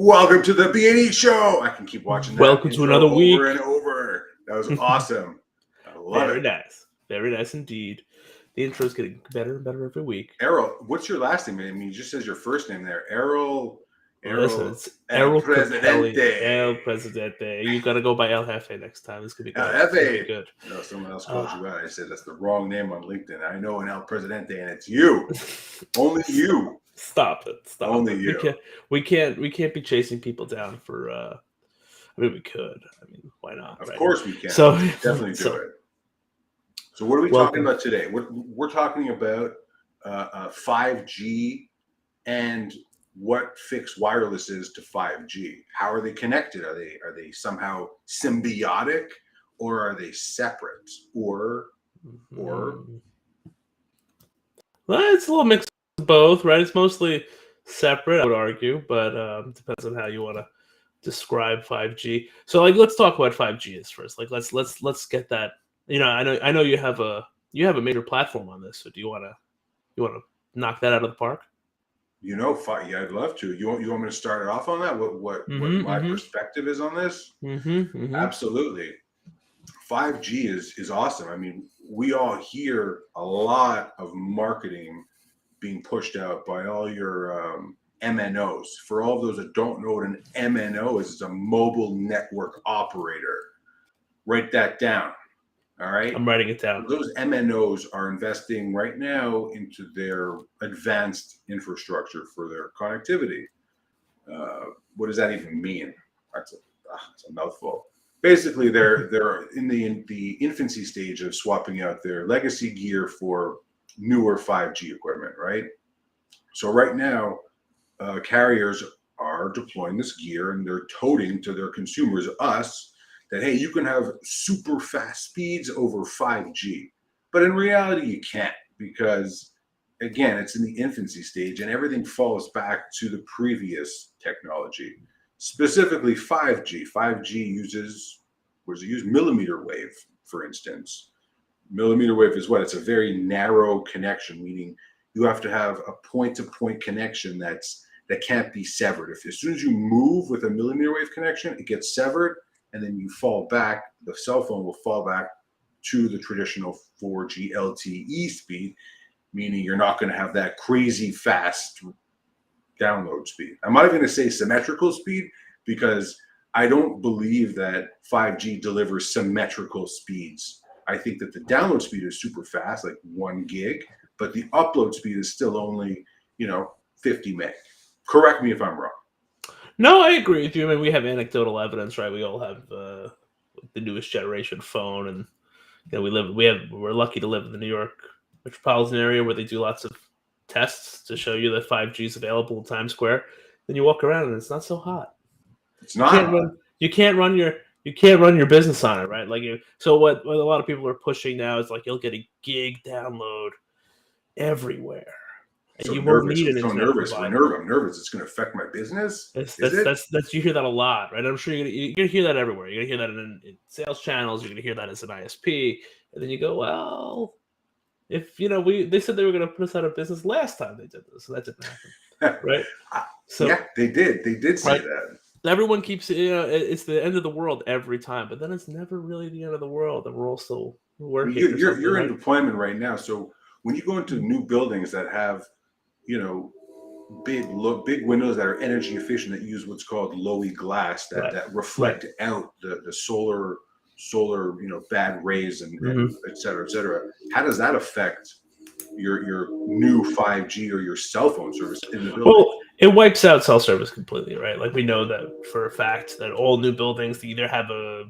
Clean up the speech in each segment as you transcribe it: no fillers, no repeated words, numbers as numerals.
Welcome to the B&E Show. I can keep watching that. Welcome to another week. Over and over. That was awesome. I love Very it. nice. Very nice indeed. The intro is getting better and better every week. Errol, what's your last name? I mean, it just says your first name there. Errol. Listen, it's El Presidente. El Presidente. You got to go by El Jefe next time. This could be good. El Jefe. Good. No, someone else called you out. I said that's the wrong name on LinkedIn. I know an El Presidente, and it's you. Only you. Stop it. Stop Only it. you. We can't be chasing people down for I mean we could. I mean, why not? Of course we can. So definitely do it. So what are we talking about today? We're talking about 5G and what fixed wireless is to 5G. How are they connected? Are they somehow symbiotic, or are they separate? Or well, it's a little mix of both, right? It's mostly separate, I would argue, but depends on how you want to describe 5G. So let's talk about 5G is first. Let's get that. I know you have a major platform on this. So do you want to knock that out of the park? Yeah, I'd love to. You want me to start it off on that? What my perspective is on this? Absolutely. 5G is awesome. I mean, we all hear a lot of marketing being pushed out by all your MNOs. For all of those that don't know what an MNO is, it's a mobile network operator. Write that down. All right. I'm writing it down. Those MNOs are investing right now into their advanced infrastructure for their connectivity. What does that even mean? That's a mouthful. Basically, they're in the infancy stage of swapping out their legacy gear for newer 5G equipment, right? So right now, carriers are deploying this gear and they're toting to their consumers, us, that, hey, you can have super fast speeds over 5G. But in reality, you can't, because, again, it's in the infancy stage and everything falls back to the previous technology. Specifically 5G. 5G uses, what does it use? Millimeter wave, for instance. Millimeter wave is what? It's a very narrow connection, meaning you have to have a point-to-point connection that can't be severed. As soon as you move with a millimeter wave connection, it gets severed, and then you fall back, the cell phone will fall back to the traditional 4G LTE speed, meaning you're not going to have that crazy fast download speed. I'm not even going to say symmetrical speed, because I don't believe that 5G delivers symmetrical speeds. I think that the download speed is super fast, like 1 gig, but the upload speed is still only, 50 meg. Correct me if I'm wrong. No, I agree with you. I mean, we have anecdotal evidence, right? We all have the newest generation phone, and we're lucky to live in the New York metropolitan area where they do lots of tests to show you that 5G is available in Times Square. Then you walk around and it's not so hot. It's not. You can't run your business on it, right? So what a lot of people are pushing now is you'll get a gig download everywhere. So you nervous. won't need an I'm nervous. I'm nervous. It's going to affect my business. That's you hear that a lot, right? I'm sure you're gonna hear that everywhere. You're gonna hear that in sales channels. You're gonna hear that as an ISP, and then you go, well, if they said they were gonna put us out of business last time they did this, so that didn't happen, right? So yeah, they did. They did say that. Everyone keeps it's the end of the world every time, but then it's never really the end of the world, and we're all still working. You're in deployment right now, so when you go into new buildings that have big windows that are energy efficient, that use what's called low E glass that reflect out the solar bad rays and et cetera. How does that affect your new 5G or your cell phone service in the building? Well, it wipes out cell service completely, right? We know that for a fact that all new buildings either have a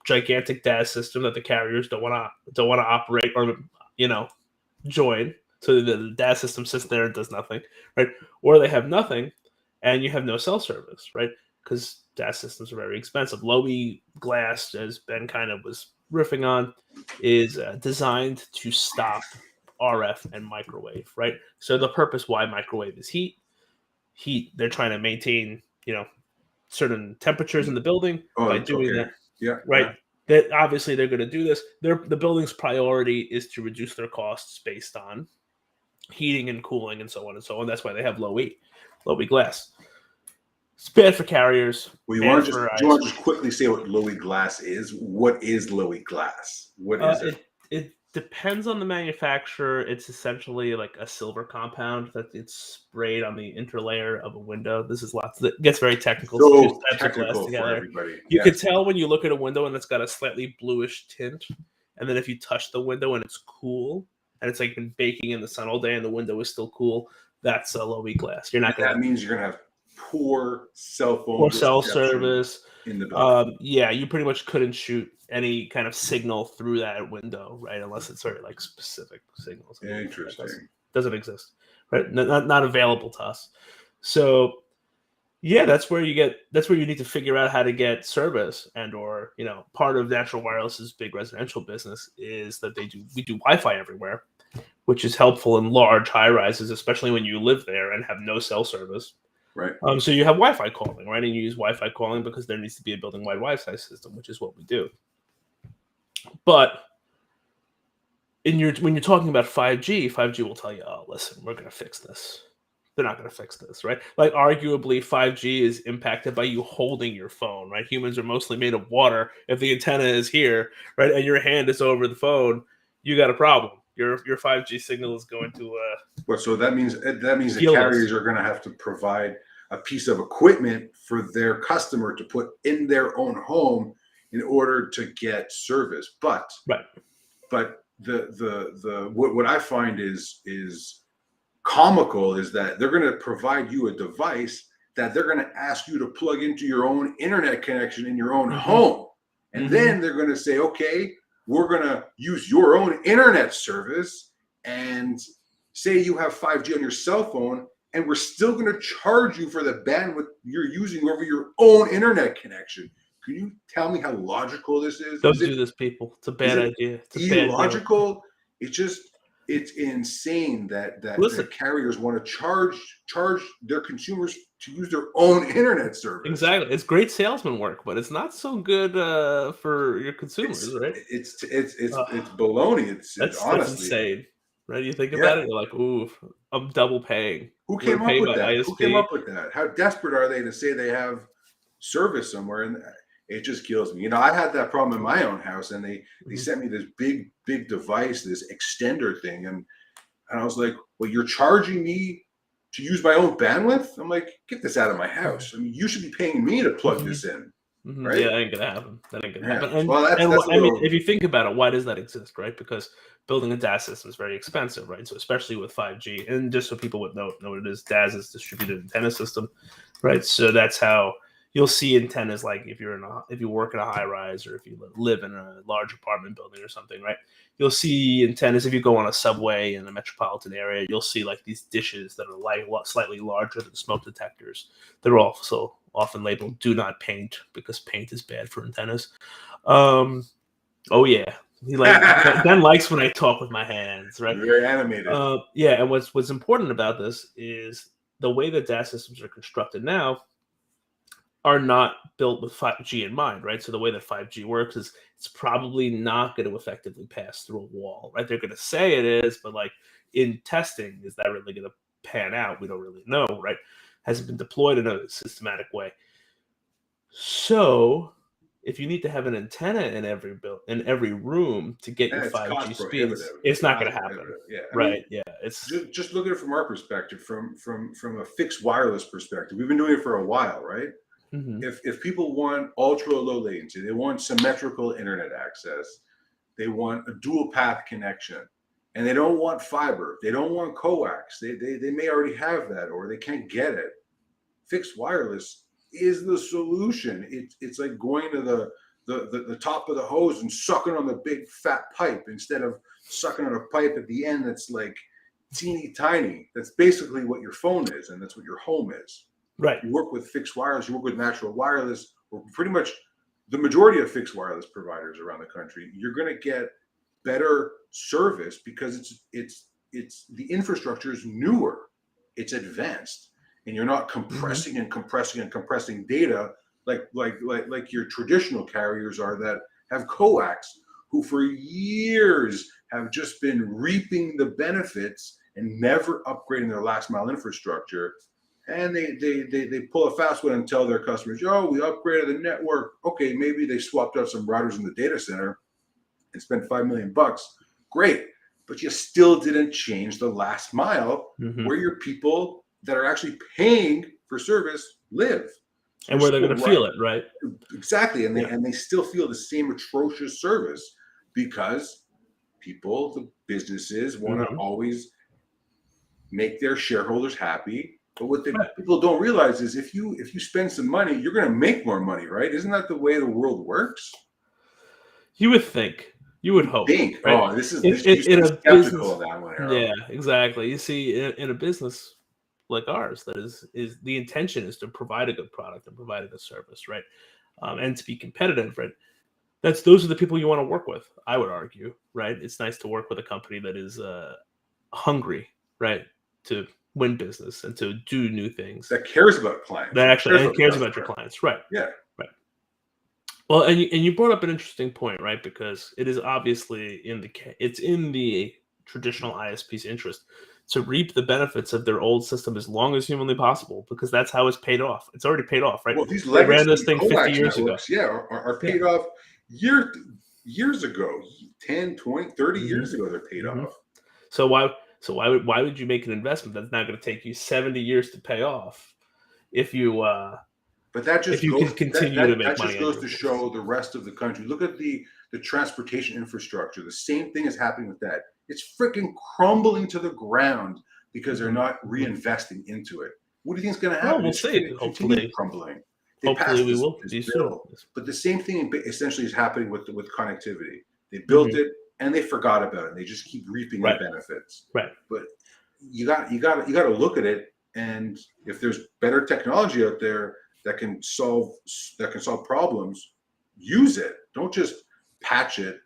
gigantic DAS system that the carriers don't want to operate or join. So the DAS system sits there and does nothing, right? Or they have nothing, and you have no cell service, right? Because DAS systems are very expensive. Low E glass, as Ben kind of was riffing on, is designed to stop RF and microwave, right? So the purpose why microwave is heat. They're trying to maintain, certain temperatures in the building by doing that. Yeah. Right. Yeah. That obviously they're going to do this. The building's priority is to reduce their costs based on heating and cooling and so on and so on. That's why they have low E glass. It's bad for carriers. Well, Bad for do you want to ISPs. just quickly say what low E glass is? What is low E glass? What is it? It depends on the manufacturer. It's essentially like a silver compound that it's sprayed on the interlayer of a window. This is lots. It gets very technical. It's two So types of glass technical for together. everybody. You can Yes. tell when you look at a window and it's got a slightly bluish tint, and then if you touch the window and it's cool, and it's like been baking in the sun all day and the window is still cool, that's a low E glass. You're not That going to means you're going to have poor cell phone or cell reception service. in the building. Yeah, you pretty much couldn't shoot any kind of signal through that window, right? Unless it's very like specific signals. Interesting. Doesn't exist, right? Not available to us. So yeah, that's where you need to figure out how to get service, and or part of Natural Wireless's big residential business is that we do Wi-Fi everywhere, which is helpful in large high rises, especially when you live there and have no cell service. Right. So you have Wi-Fi calling, right? And you use Wi-Fi calling because there needs to be a building-wide Wi-Fi system, which is what we do. But when you're talking about 5G, 5G will tell you, oh, listen, we're going to fix this. They're not going to fix this, right? Like arguably 5G is impacted by you holding your phone, right? Humans are mostly made of water. If the antenna is here, right, and your hand is over the phone, you got a problem. Your 5G signal is going to So that means the Feel carriers are going to have to provide a piece of equipment for their customer to put in their own home in order to get service. But right. What I find is comical is that they're going to provide you a device that they're going to ask you to plug into your own internet connection in your own home. And then they're going to say, okay, we're going to use your own internet service and say you have 5G on your cell phone, and we're still going to charge you for the bandwidth you're using over your own internet connection. Can you tell me how logical this is? Don't do this, people. It's a bad idea. It's a illogical. It's insane that the carriers want to charge their consumers to use their own internet service. Exactly. It's great salesman work, but it's not so good for your consumers, right? It's baloney. It's honestly, that's insane. Right? You think about it, you're like, ooh, I'm double paying. Who came up with that? Who came up with that? How desperate are they to say they have service somewhere? And it just kills me. I had that problem in my own house, and they sent me this big device, this extender thing, and I was like, well, you're charging me to use my own bandwidth? I'm like, get this out of my house. I mean, you should be paying me to plug this in. Right? Yeah, that ain't gonna happen. That ain't gonna happen. And, well, I mean, if you think about it, why does that exist, right? Because building a DAS system is very expensive, right? So especially with 5G, and just so people would know what it is, DAS is distributed antenna system, right? So that's how you'll see antennas, like if you work in a high rise or if you live in a large apartment building or something, right? You'll see antennas. If you go on a subway in a metropolitan area, you'll see like these dishes that are like slightly larger than smoke detectors. They're also often labeled "Do not paint" because paint is bad for antennas. Oh yeah, Ben likes when I talk with my hands, right? Very animated. Yeah, and what's important about this is the way that DAS systems are constructed now are not built with 5G in mind, right? So the way that 5G works is it's probably not going to effectively pass through a wall, right? They're going to say it is, but like in testing, is that really going to pan out? We don't really know, right? Hasn't been deployed in a systematic way. So if you need to have an antenna in every room to get your 5G speeds, it's not going to happen. Yeah, right. Yeah, it's just look at it from our perspective, from a fixed wireless perspective. We've been doing it for a while, right? If people want ultra low latency, they want symmetrical internet access, they want a dual path connection, and they don't want fiber, they don't want coax, they may already have that or they can't get it. Fixed wireless is the solution. It's like going to the top of the hose and sucking on the big fat pipe instead of sucking on a pipe at the end that's like teeny tiny. That's basically what your phone is, and that's what your home is. Right. You work with fixed wireless, you work with natural wireless, or pretty much the majority of fixed wireless providers around the country. You're going to get better service because it's the infrastructure is newer, it's advanced, and you're not compressing and compressing and compressing data like your traditional carriers are that have coax, who for years have just been reaping the benefits and never upgrading their last mile infrastructure. and they pull a fast one and tell their customers, "Oh, we upgraded the network." Okay, maybe they swapped out some routers in the data center and spent $5 million. Great, but you still didn't change the last mile where your people that are actually paying for service live, so and where they're going to feel it, right? Exactly, and they still feel the same atrocious service because people, the businesses, want to always make their shareholders happy. But what people don't realize is if you spend some money, you're going to make more money, right? Isn't that the way the world works? You would think. You would hope. Right? Oh, this is in a skeptical business, of that one, Harold. Yeah, exactly. You see, in a business like ours, that is the intention is to provide a good product and provide a good service, right? And to be competitive, right? Those are the people you want to work with. I would argue, right? It's nice to work with a company that is hungry, right, to win business and to do new things. That cares about clients. That actually cares about your clients, right? Yeah. Right. Well, and you brought up an interesting point, right? Because it is obviously in the traditional ISP's interest to reap the benefits of their old system as long as humanly possible, because that's how it's paid off. It's already paid off, right? Well, these they ran this thing legacy 50 years ago. coax, are paid off years ago, 10, 20, 30 years ago. They're paid off. So why would you make an investment that's not going to take you 70 years to pay off if you but that just can continue to make money? That just goes to show the rest of the country. Look at the transportation infrastructure. The same thing is happening with that. It's freaking crumbling to the ground because they're not reinvesting into it. What do you think is going to happen? Well, we'll see. Hopefully, crumbling. Hopefully, we will. But the same thing essentially is happening with connectivity. They built it and they forgot about it. And they just keep reaping the benefits. Right. But you got to look at it, and if there's better technology out there that can solve problems, use it. Don't just patch it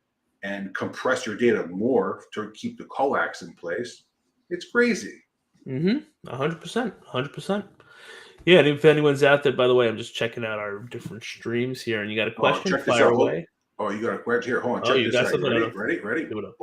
and compress your data more to keep the coax in place. It's crazy. 100%. Yeah, and if anyone's out there, by the way, I'm just checking out our different streams here, and you got a question? Fire away. Oh, you got a question here. Hold on. Check this out. Ready? Do it up.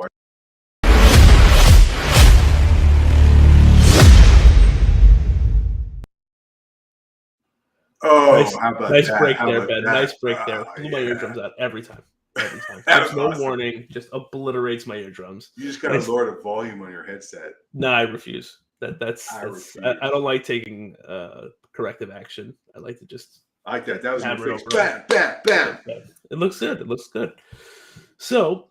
Oh, how about nice that? break there, Ben. Nice break there. Blew my eardrums out every time. There's no warning. Just obliterates my eardrums. You just gotta lower the volume on your headset. No, I refuse. I don't like taking corrective action. I like to just. I like that. That was bam, bam, bam. It looks good. So,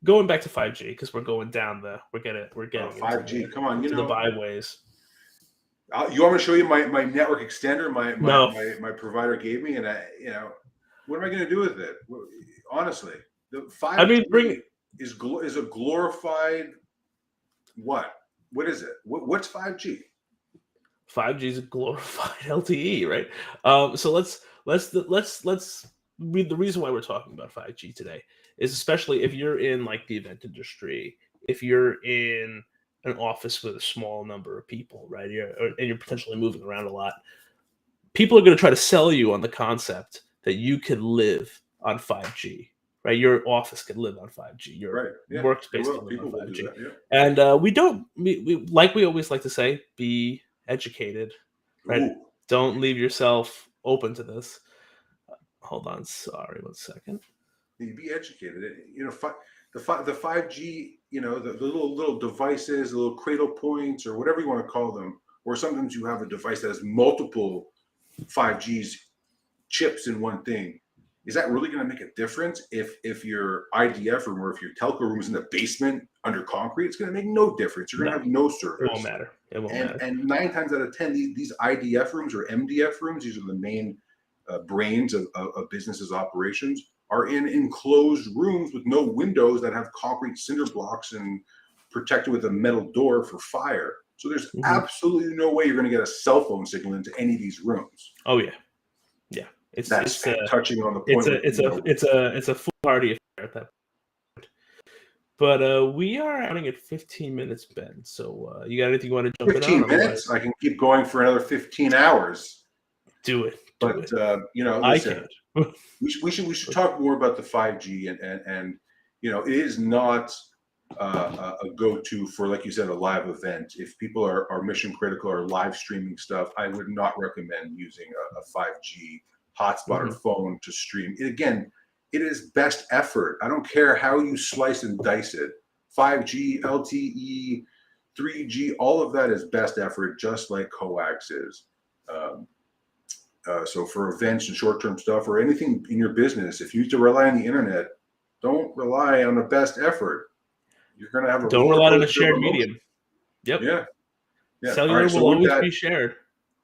going back to 5G, because we're going down we're getting 5G. Come on, the byways. You want me to show you my network extender my provider gave me, and what am I going to do with it? Honestly, the 5G is a glorified what? What is it? What's 5G? 5G is a glorified LTE, right? So let's read the reason why we're talking about 5G today is especially if you're in like the event industry, if you're in an office with a small number of people, right? And you're potentially moving around a lot. People are going to try to sell you on the concept that you could live on 5G, right? Your office could live on 5G. Your workspace can live on 5G. And we always like to say, be educated, right? Ooh. Don't leave yourself open to this. Hold on. Sorry, 1 second. Be educated. The 5G, the little devices, the little cradle points, or whatever you want to call them, or sometimes you have a device that has multiple 5G's chips in one thing. Is that really going to make a difference if your IDF room or if your telco room is in the basement under concrete? It's going to make no difference. You're going to have no service. It won't matter. And 9 times out of 10, these IDF rooms or MDF rooms, these are the main brains of businesses' operations, are in enclosed rooms with no windows that have concrete cinder blocks and protected with a metal door for fire. So there's absolutely no way you're going to get a cell phone signal into any of these rooms. Oh yeah. It's touching on the point. It's a foolhardy affair at that point. But we are running at 15 minutes, Ben. So you got anything you want to jump in on? 15 minutes? I can keep going for another 15 hours. Do it. Listen, we should talk more about the 5G and it is not a go-to for, like you said, a live event. If people are mission critical or live streaming stuff, I would not recommend using a 5G hotspot or phone to stream. Again, it is best effort. I don't care how you slice and dice it. 5G, LTE, 3G, all of that is best effort, just like coax is. So for events and short-term stuff or anything in your business, if you need to rely on the internet, don't rely on the best effort. You're going to have a Don't roller rely on a coaster of shared emotions. medium. Yep. Yeah. Yeah. Cellular All right. So will with always that, be shared.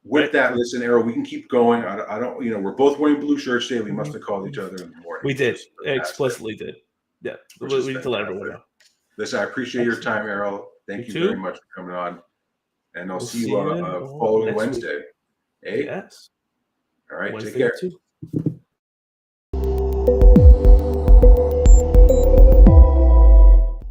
with right? that, listen, Errol, we can keep going. I don't, we're both wearing blue shirts today. We must have called each other in the morning. We did. Which is fantastic. Explicitly did. Yeah. Which We is need to let everyone fantastic. know. Listen, I appreciate your time, Errol. Thank you very too. much for coming on. And I'll We'll see you see you following next week. Wednesday. Hey? Yes. All right. Wednesday Take care. too.